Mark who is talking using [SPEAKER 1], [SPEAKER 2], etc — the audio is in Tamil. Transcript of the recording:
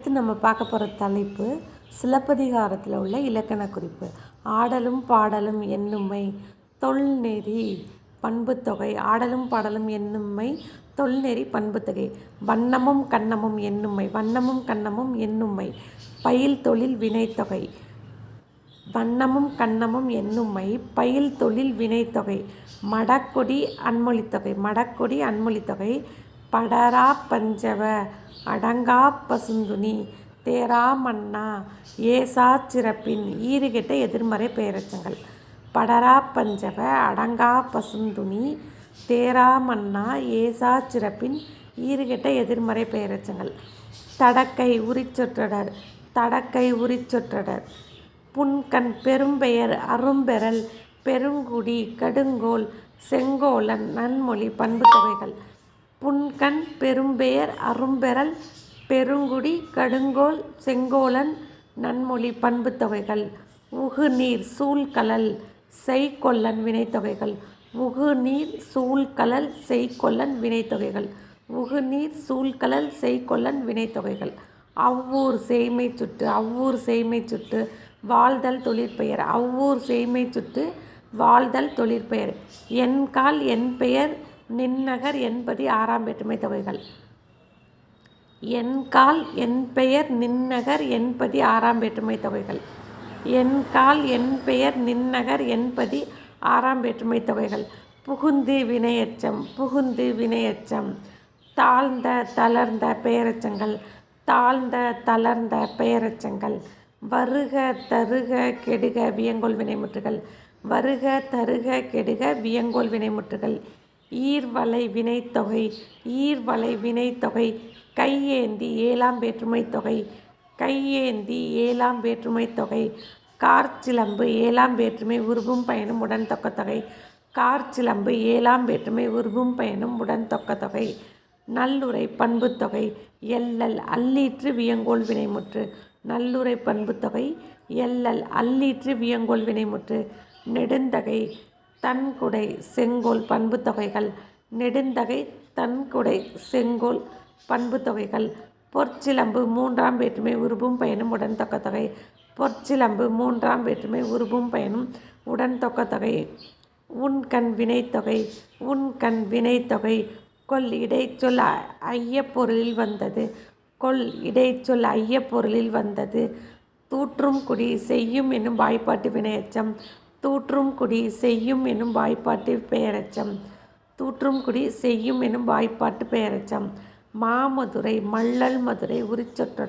[SPEAKER 1] அடுத்து நம்ம பார்க்க போகிற தலைப்பு சிலப்பதிகாரத்தில் உள்ள இலக்கண குறிப்பு. ஆடலும் பாடலும் என்னுமை தொல்நெறி பண்புத்தொகை. ஆடலும் பாடலும் என்னுமை தொல்நெறி பண்புத்தொகை. வண்ணமும் கண்ணமும் என்னுமை. வண்ணமும் கண்ணமும் என்னுமை பயில் தொழில் வினைத்தொகை. வண்ணமும் கண்ணமும் என்னுமை பயில் தொழில் வினைத்தொகை. மடக்கொடி அன்மொழித்தொகை. மடக்கொடி அன்மொழித்தொகை. படரா பஞ்சவ அடங்கா பசுந்துணி தேரா மன்னா ஏசா சிறப்பின் ஈறுகெட்ட எதிர்மறை பெயரெச்சங்கள். படரா பஞ்சவ அடங்கா பசுந்துணி தேரா மன்னா ஏசா சிறப்பின் ஈறுகெட்ட எதிர்மறை பெயரெச்சங்கள். தடக்கை உரிச்சொற்றொடர். தடக்கை உரிச்சொற்றொடர். புன்கண் பெரும்பெயர் அரும்பெறல் பெருங்குடி கடுங்கோல் செங்கோலன் நன்மொழி பண்புத்தொகைகள். புன்கண் பெரும்பெயர் அரும்பெறல் பெருங்குடி கடுங்கோல் செங்கோலன் நன்மொழி பண்புத்தொகைகள். உகுநீர் சூழ்கழல் செய்கொல்லன் வினைத்தொகைகள். உகுநீர் சூழ்கழல் செய்கொல்லன் வினைத்தொகைகள். உகுநீர் சூழ்கழல் செய்கொல்லன் வினைத்தொகைகள். அவ்வூர் சேய்மை சுட்டு. அவ்வூர் சேய்மை சுட்டு வாழ்தல் தொழிற்பெயர். அவ்வூர் சேய்மை சுட்டு வாழ்தல் தொழிற்பெயர். என்கால் என்பெயர் நின்னகர் என்பது ஆறாம் வேற்றுமை தொகைகள். என்கால் என்பெயர் நின்னகர் என்பது ஆறாம் வேற்றுமை தொகைகள். என்கால் என்பெயர் நின்னகர் என்பது ஆறாம் வேற்றுமை தொகைகள். புகுந்து வினையெச்சம். புகுந்து வினையெச்சம். தாழ்ந்த தளர்ந்த பெயரெச்சங்கள். தாழ்ந்த தளர்ந்த பெயரெச்சங்கள். வருக தருக கெடுக வியங்கோல் வினைமுற்றுகள். வருக தருக கெடுக வியங்கோல் வினைமுற்றுகள். ஈர்வளை வினைத்தொகை. ஈர்வளை வினைத்தொகை. கையேந்தி ஏழாம் வேற்றுமை தொகை. கையேந்தி ஏழாம் வேற்றுமை தொகை. கார்ச்சிலம்பு ஏழாம் வேற்றுமை உருபும் பயனும் உடன் தொக்கத்தொகை. கார்ச்சிலம்பு ஏழாம் வேற்றுமை உருபும் பயனும் உடன் தொக்கத்தொகை. நல்லுரை பண்புத்தொகை. எல்லல் அல்லீற்று வியங்கோல் வினைமுற்று. நல்லுரை பண்புத்தொகை. எல்லல் அல்லீற்று வியங்கோல் வினைமுற்று. நெடுந்தகை தன்குடை செங்கோல் பண்புத்தொகைகள். நெடுந்தகை தன்குடை செங்கோல் பண்புத்தொகைகள். பொற்சிலம்பு மூன்றாம் வேற்றுமை உருபும் பயனும் உடன் தொக்கத்தொகை. பொற்சிலம்பு மூன்றாம் வேற்றுமை உருபும் பயனும் உடன் தொக்கத்தொகை. உண்கண் வினைத்தொகை. உண்கண் வினைத்தொகை. கொல் இடைச்சொல் ஐயப்பொருளில் வந்தது. கொல் இடைச்சொல் ஐயப்பொருளில் வந்தது. தூற்றும் குடி செய்யும் என்னும் வாய்ப்பாட்டு வினையெச்சம். தூற்றும் குடி செய்யும் என்னும் வாய்ப்பாட்டு பெயரெச்சம். தூற்றும் குடி செய்யும் என்னும் வாய்ப்பாட்டு பெயரெச்சம். மாமதுரை மள்ளல் மதுரை உரிச்சொற்றொடர்.